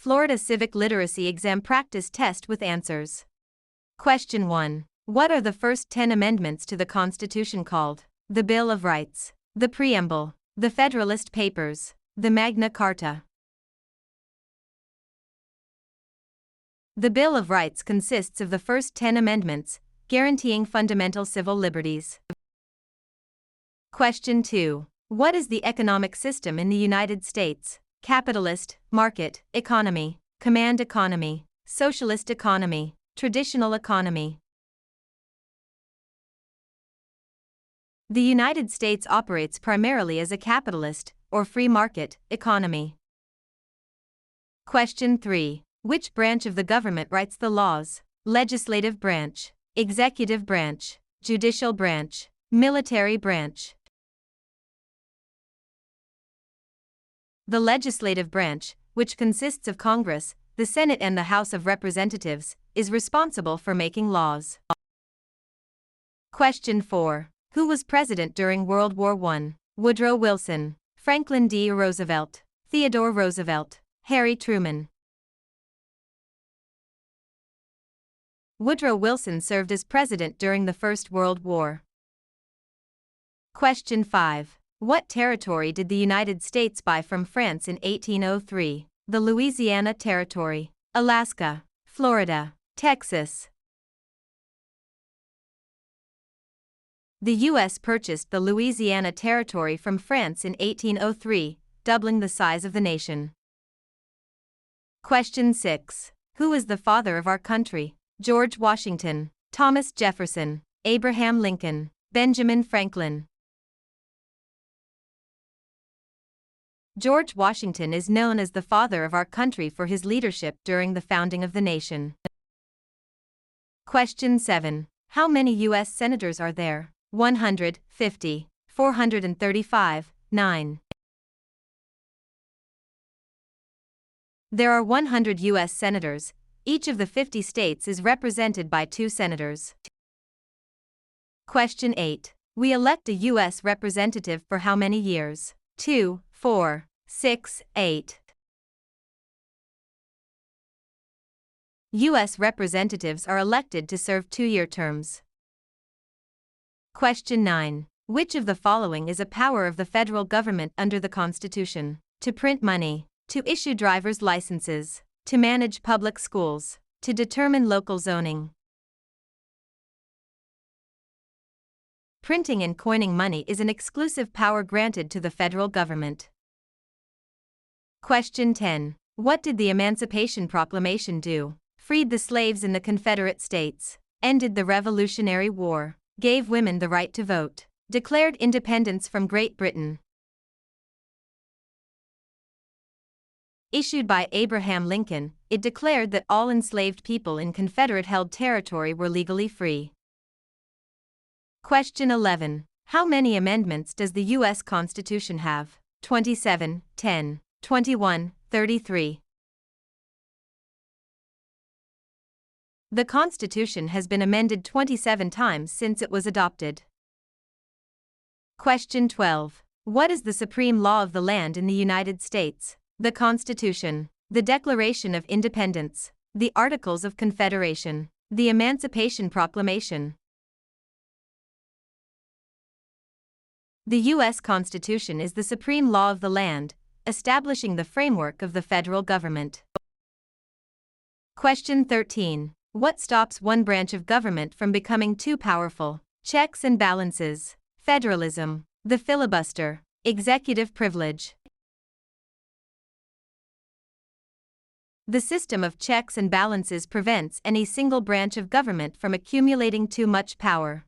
Florida Civic Literacy Exam practice test with answers. Question 1. What are the first 10 amendments to the Constitution called? The Bill of Rights, the Preamble, the Federalist Papers, the Magna Carta. The Bill of Rights consists of the first 10 amendments, guaranteeing fundamental civil liberties. Question 2. What is the economic system in the United States? Capitalist, market, economy, command economy, socialist economy, traditional economy. The United States operates primarily as a capitalist, or free market, economy. Question 3. Which branch of the government writes the laws? Legislative branch, executive branch, judicial branch, military branch. The legislative branch, which consists of Congress, the Senate and the House of Representatives, is responsible for making laws. Question 4. Who was president during World War I? Woodrow Wilson, Franklin D. Roosevelt, Theodore Roosevelt, Harry Truman. Woodrow Wilson served as president during the First World War. Question 5. What territory did the United States buy from France in 1803? The Louisiana Territory, Alaska, Florida, Texas. The U.S. purchased the Louisiana Territory from France in 1803, doubling the size of the nation. Question 6. Who is the father of our country? George Washington, Thomas Jefferson, Abraham Lincoln, Benjamin Franklin. George Washington is known as the father of our country for his leadership during the founding of the nation. Question 7. How many U.S. senators are there? 150, 435, 9. There are 100 U.S. senators. Each of the 50 states is represented by 2 senators. Question 8. We elect a U.S. representative for how many years? 2, 4, 6, 8. U.S. representatives are elected to serve 2-year terms. Question 9. Which of the following is a power of the federal government under the Constitution? To print money, to issue driver's licenses, to manage public schools, to determine local zoning. Printing and coining money is an exclusive power granted to the federal government. Question 10. What did the Emancipation Proclamation do? Freed the slaves in the Confederate States, ended the Revolutionary War, gave women the right to vote, declared independence from Great Britain. Issued by Abraham Lincoln, it declared that all enslaved people in Confederate-held territory were legally free. Question 11. How many amendments does the U.S. Constitution have? 27, 10, 21, 33. The Constitution has been amended 27 times since it was adopted. Question 12. What is the supreme law of the land in the United States? The Constitution, the Declaration of Independence, the Articles of Confederation, the Emancipation Proclamation. The U.S. Constitution is the supreme law of the land, establishing the framework of the federal government. Question 13. What stops one branch of government from becoming too powerful? Checks and balances, federalism, the filibuster, executive privilege. The system of checks and balances prevents any single branch of government from accumulating too much power.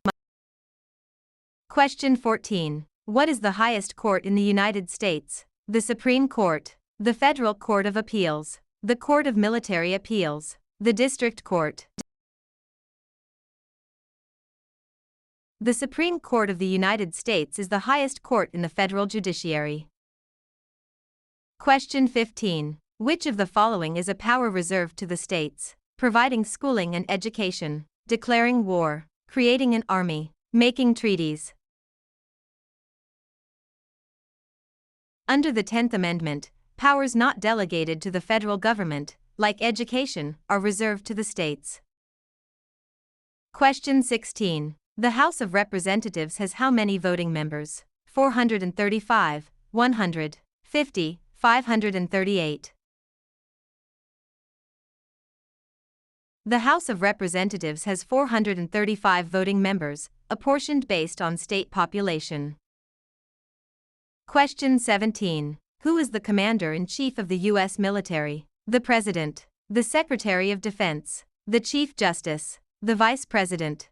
Question 14. What is the highest court in the United States? The Supreme Court, the Federal Court of Appeals, the Court of Military Appeals, the District Court. The Supreme Court of the United States is the highest court in the federal judiciary. Question 15. Which of the following is a power reserved to the states? Providing schooling and education, declaring war, creating an army, making treaties. Under the 10th Amendment, Powers not delegated to the federal government, like education, are reserved to the states. Question 16. The House of Representatives has how many voting members? 435, 150, 538. The House of Representatives has 435 voting members, apportioned based on state population. Question 17. Who is the Commander-in-Chief of the U.S. military? The President, the Secretary of Defense, the Chief Justice, the Vice President.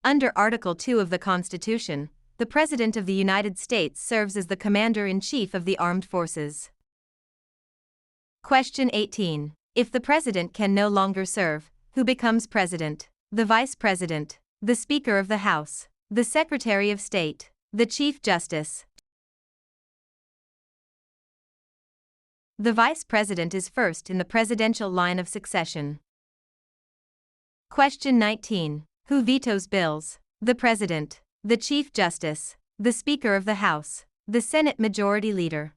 Under Article 2 of the Constitution, the President of the United States serves as the Commander-in-Chief of the Armed Forces. Question 18. If the President can no longer serve, who becomes President? The Vice President, the Speaker of the House, the Secretary of State, the Chief Justice. The Vice President is first in the presidential line of succession. Question 19. Who vetoes bills? The President, the Chief Justice, the Speaker of the House, the Senate Majority Leader.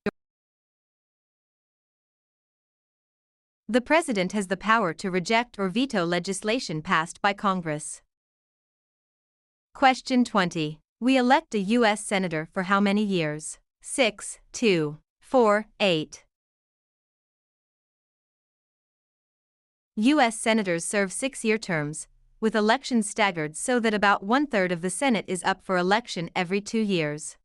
The President has the power to reject or veto legislation passed by Congress. Question 20. We elect a U.S. Senator for how many years? 6, 2, 4, 8. U.S. Senators serve 6-year terms, with elections staggered so that about 1/3 of the Senate is up for election every 2 years.